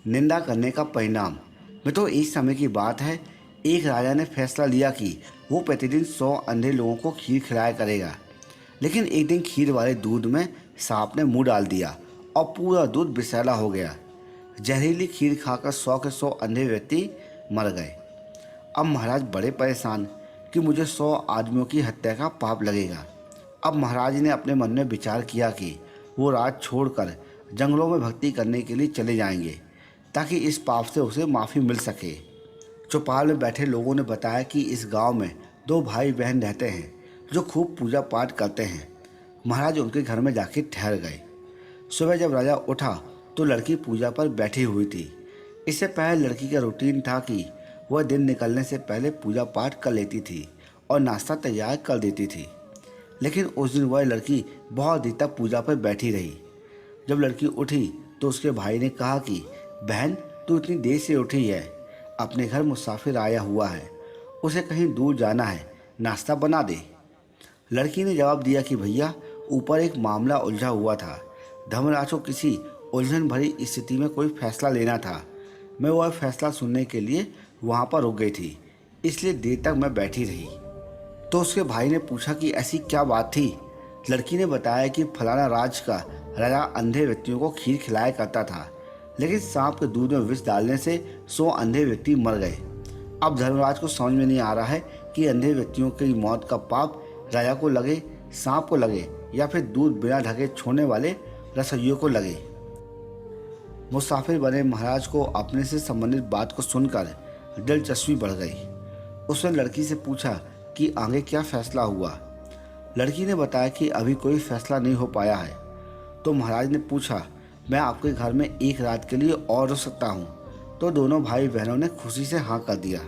निंदा करने का परिणाम। मित्रों, एक समय की बात है, एक राजा ने फैसला लिया कि वो प्रतिदिन 100 अंधे लोगों को खीर खिलाया करेगा। लेकिन एक दिन खीर वाले दूध में सांप ने मुंह डाल दिया और पूरा दूध विषैला हो गया। जहरीली खीर खाकर 100 के 100 अंधे व्यक्ति मर गए। अब महाराज बड़े परेशान कि मुझे 100 आदमियों की हत्या का पाप लगेगा। अब महाराज ने अपने मन में विचार किया कि वो राज छोड़कर जंगलों में भक्ति करने के लिए चले जाएंगे, ताकि इस पाप से उसे माफ़ी मिल सके। चौपाल में बैठे लोगों ने बताया कि इस गांव में 2 भाई बहन रहते हैं जो खूब पूजा पाठ करते हैं। महाराज उनके घर में जाके ठहर गए। सुबह जब राजा उठा तो लड़की पूजा पर बैठी हुई थी। इससे पहले लड़की का रूटीन था कि वह दिन निकलने से पहले पूजा पाठ कर लेती थी और नाश्ता तैयार कर देती थी। लेकिन उस दिन वह लड़की बहुत देर तक पूजा पर बैठी रही। जब लड़की उठी तो उसके भाई ने कहा कि बहन, तू इतनी देर से उठी है, अपने घर मुसाफिर आया हुआ है, उसे कहीं दूर जाना है, नाश्ता बना दे। लड़की ने जवाब दिया कि भैया, ऊपर एक मामला उलझा हुआ था। धर्मराज को किसी उलझन भरी स्थिति में कोई फैसला लेना था। मैं वह फैसला सुनने के लिए वहाँ पर रुक गई थी, इसलिए देर तक मैं बैठी रही। तो उसके भाई ने पूछा कि ऐसी क्या बात थी। लड़की ने बताया कि फलाना राज का राजा अंधे व्यक्तियों को खीर खिलाया करता था, लेकिन सांप के दूध में विष डालने से 100 अंधे व्यक्ति मर गए। अब धर्मराज को समझ में नहीं आ रहा है कि अंधे व्यक्तियों की मौत का पाप राजा को लगे, सांप को लगे, या फिर दूध बिना ढके छोड़ने वाले रसोइयों को लगे। मुसाफिर बने महाराज को अपने से संबंधित बात को सुनकर दिलचस्पी बढ़ गई। उसने लड़की से पूछा कि आगे क्या फैसला हुआ। लड़की ने बताया कि अभी कोई फैसला नहीं हो पाया है। तो महाराज ने पूछा, मैं आपके घर में एक रात के लिए और रुक सकता हूँ? तो दोनों भाई बहनों ने खुशी से हाँ कर दिया।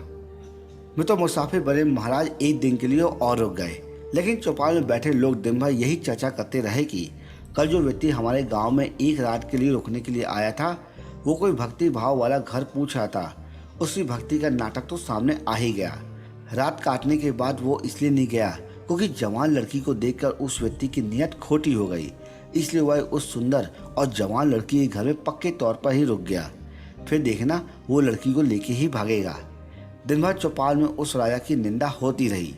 मैं तो मुसाफिर बने महाराज एक दिन के लिए और रुक गए। लेकिन चौपाल में बैठे लोग दिन भर यही चर्चा करते रहे कि कल जो व्यक्ति हमारे गांव में एक रात के लिए रुकने के लिए आया था, वो कोई भक्ति भाव वाला घर पूछ रहा था। उसकी भक्ति का नाटक तो सामने आ ही गया। रात काटने के बाद वो इसलिए नहीं गया क्योंकि जवान लड़की को देखकर उस व्यक्ति की नीयत खोटी हो गई, इसलिए वह उस सुंदर और जवान लड़की के घर में पक्के तौर पर ही रुक गया। फिर देखना, वो लड़की को लेके ही भागेगा। दिन भर चौपाल में उस राजा की निंदा होती रही।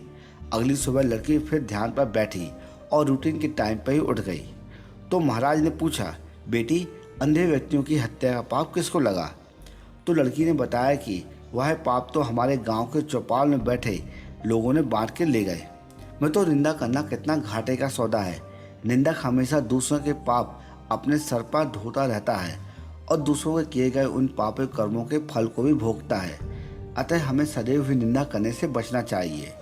अगली सुबह लड़की फिर ध्यान पर बैठी और रूटीन के टाइम पर ही उठ गई। तो महाराज ने पूछा, बेटी, अंधे व्यक्तियों की हत्या का पाप किसको लगा? तो लड़की ने बताया कि वह पाप तो हमारे गांव के चौपाल में बैठे लोगों ने बांट के ले गए। मैं तो निंदा करना कितना घाटे का सौदा है। निंदक हमेशा दूसरों के पाप अपने सर पर ढोता रहता है और दूसरों के किए गए उन पाप कर्मों के फल को भी भोगता है। अतः हमें सदैव ही निंदा करने से बचना चाहिए।